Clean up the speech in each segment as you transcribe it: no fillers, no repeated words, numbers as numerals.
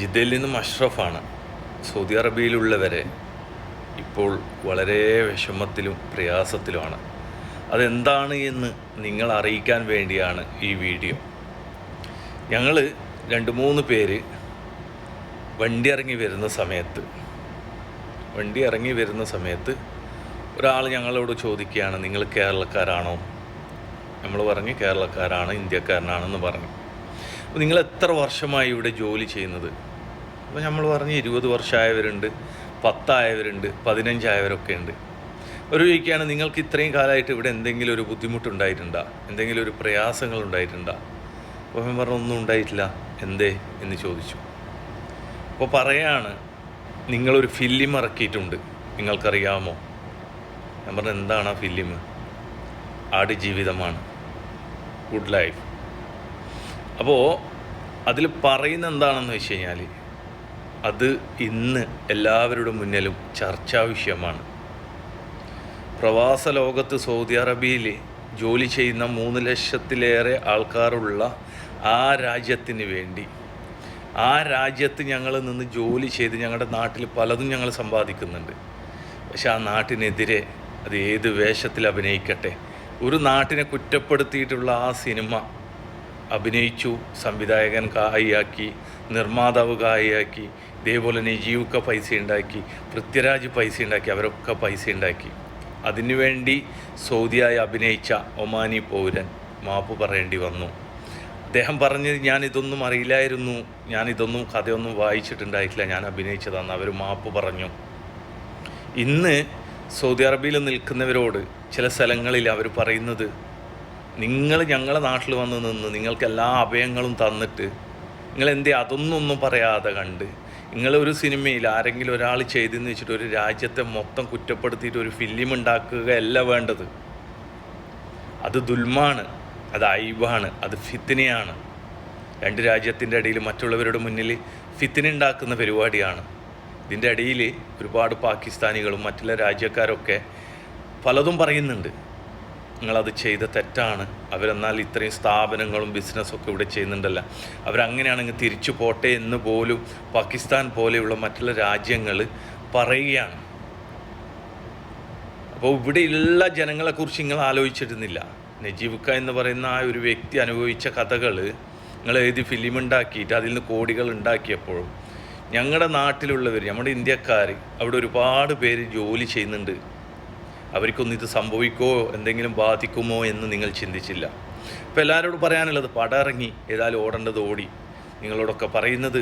ജിദ്ദയിൽ നിന്നും അഷ്റഫാണ്. സൗദി അറേബ്യയിലുള്ളവരെ ഇപ്പോൾ വളരെ വിഷമത്തിലും പ്രയാസത്തിലുമാണ്. അതെന്താണ് എന്ന് നിങ്ങൾ അറിയിക്കാൻ വേണ്ടിയാണ് ഈ വീഡിയോ. ഞങ്ങൾ 2-3 പേര് വണ്ടി ഇറങ്ങി വരുന്ന സമയത്ത് ഒരാൾ ഞങ്ങളോട് ചോദിക്കുകയാണ്, നിങ്ങൾ കേരളക്കാരാണോ? നമ്മൾ പറഞ്ഞു കേരളക്കാരാണ്, ഇന്ത്യക്കാരനാണെന്ന് പറഞ്ഞു. അപ്പോൾ നിങ്ങൾ എത്ര വർഷമായി ഇവിടെ ജോലി ചെയ്യുന്നത്? അപ്പോൾ നമ്മൾ പറഞ്ഞ് 20 വർഷമായവരുണ്ട്, 10 ആയവരുണ്ട്, 15 ആയവരൊക്കെ ഉണ്ട്. ഒരു ചോദിക്കുകയാണ്, നിങ്ങൾക്ക് ഇത്രയും കാലമായിട്ട് ഇവിടെ എന്തെങ്കിലും ഒരു ബുദ്ധിമുട്ടുണ്ടായിട്ടുണ്ടോ? എന്തെങ്കിലും ഒരു പ്രയാസങ്ങൾ ഉണ്ടായിട്ടുണ്ടോ? അപ്പോൾ ഞാൻ പറഞ്ഞു ഒന്നും ഉണ്ടായിട്ടില്ല. എന്തേ എന്ന് ചോദിച്ചു. അപ്പോൾ പറയാണ്, നിങ്ങളൊരു ഫിലിം ഇറക്കിയിട്ടുണ്ട്, നിങ്ങൾക്കറിയാമോ? ഞാൻ പറഞ്ഞു എന്താണ് ആ ഫിലിം? ആടുജീവിതമാണ്, good life. അപ്പോൾ അതിൽ പറയുന്ന എന്താണെന്ന് വെച്ച് കഴിഞ്ഞാൽ അത് ഇന്ന് എല്ലാവരുടെ മുന്നിലും ചർച്ചാ വിഷയമാണ്. പ്രവാസ ലോകത്ത് സൗദി അറേബ്യയിൽ ജോലി ചെയ്യുന്ന 3 ലക്ഷത്തിലേറെ ആൾക്കാരുള്ള ആ രാജ്യത്തിന് വേണ്ടി, ആ രാജ്യത്ത് ഞങ്ങൾ നിന്ന് ജോലി ചെയ്ത് ഞങ്ങളുടെ നാട്ടിൽ പലതും ഞങ്ങൾ സമ്പാദിക്കുന്നുണ്ട്. പക്ഷെ ആ നാട്ടിനെതിരെ അത് ഏത് വേഷത്തിൽ അഭിനയിക്കട്ടെ, ഒരു നാട്ടിനെ കുറ്റപ്പെടുത്തിയിട്ടുള്ള ആ സിനിമ അഭിനയിച്ചു, സംവിധായകൻ കായിയാക്കി, നിർമ്മാതാവ് കായിയാക്കി, ഇതേപോലെ നജീവൊക്കെ പൈസ ഉണ്ടാക്കി, പൃഥ്വിരാജ് പൈസ ഉണ്ടാക്കി, അവരൊക്കെ പൈസ ഉണ്ടാക്കി. അതിനുവേണ്ടി സൗദിയായി അഭിനയിച്ച ഒമാനി പൗരൻ മാപ്പ് പറയേണ്ടി വന്നു. അദ്ദേഹം പറഞ്ഞത് ഞാനിതൊന്നും അറിയില്ലായിരുന്നു, ഞാനിതൊന്നും കഥയൊന്നും വായിച്ചിട്ടുണ്ടായിട്ടില്ല, ഞാൻ അഭിനയിച്ചതാണ്. അവർ മാപ്പ് പറഞ്ഞു. ഇന്ന് സൗദി അറേബ്യയിൽ നിൽക്കുന്നവരോട് ചില സ്ഥലങ്ങളിൽ അവർ പറയുന്നത്, നിങ്ങൾ ഞങ്ങളുടെ നാട്ടിൽ വന്ന് നിന്ന് നിങ്ങൾക്ക് എല്ലാ അഭയങ്ങളും തന്നിട്ട് നിങ്ങളെന്തേ അതൊന്നും പറയാതെ കണ്ട് നിങ്ങളൊരു സിനിമയിൽ ആരെങ്കിലും ഒരാൾ ചെയ്തെന്ന് വെച്ചിട്ട് ഒരു രാജ്യത്തെ മൊത്തം കുറ്റപ്പെടുത്തിയിട്ട് ഒരു ഫിലിം ഉണ്ടാക്കുകയല്ല വേണ്ടത്. അത് ദുൽമാണ്, അത് ഐബാണ്, അത് ഫിത്തിനയാണ്. 2 രാജ്യത്തിൻ്റെ ഇടയിൽ മറ്റുള്ളവരുടെ മുന്നിൽ ഫിത്തിന ഉണ്ടാക്കുന്ന പരിപാടിയാണ്. ഇതിൻ്റെ ഇടയിൽ ഒരുപാട് പാകിസ്ഥാനികളും മറ്റുള്ള രാജ്യക്കാരൊക്കെ പലതും പറയുന്നുണ്ട്, നിങ്ങളത് ചെയ്ത തെറ്റാണ്, അവരെന്നാൽ ഇത്രയും സ്ഥാപനങ്ങളും ബിസിനസ്സൊക്കെ ഇവിടെ ചെയ്യുന്നുണ്ടല്ലോ, അവരങ്ങനെയാണെങ്കിൽ തിരിച്ചു പോട്ടെ എന്ന് പോലും പാകിസ്ഥാൻ പോലെയുള്ള മറ്റുള്ള രാജ്യങ്ങൾ പറയുകയാണ്. അപ്പോൾ ഇവിടെയുള്ള ജനങ്ങളെക്കുറിച്ച് നിങ്ങൾ ആലോചിച്ചിരുന്നില്ല. നജീബ് ഖാൻ എന്ന് പറയുന്ന ആ ഒരു വ്യക്തി അനുഭവിച്ച കഥകൾ നിങ്ങൾ എഴുതി ഫിലിം ഉണ്ടാക്കിയിട്ട് അതിൽ നിന്ന് കോടികൾ ഉണ്ടാക്കിയപ്പോഴും ഞങ്ങളുടെ നാട്ടിലുള്ളവർ, നമ്മുടെ ഇന്ത്യക്കാർ അവിടെ ഒരുപാട് പേര് ജോലി ചെയ്യുന്നുണ്ട്. അവർക്കൊന്നും ഇത് സംഭവിക്കുമോ, എന്തെങ്കിലും ബാധിക്കുമോ എന്ന് നിങ്ങൾ ചിന്തിച്ചില്ല. ഇപ്പോൾ എല്ലാവരോടും പറയാനുള്ളത്, പടം ഇറങ്ങി, ഏതായാലും ഓടേണ്ടത് ഓടി. നിങ്ങളോടൊക്കെ പറയുന്നത്,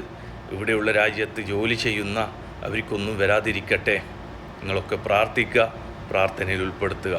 ഇവിടെയുള്ള രാജ്യത്ത് ജോലി ചെയ്യുന്ന അവർക്കൊന്നും വരാതിരിക്കട്ടെ, നിങ്ങളൊക്കെ പ്രാർത്ഥിക്കുക, പ്രാർത്ഥനയിൽ ഉൾപ്പെടുത്തുക.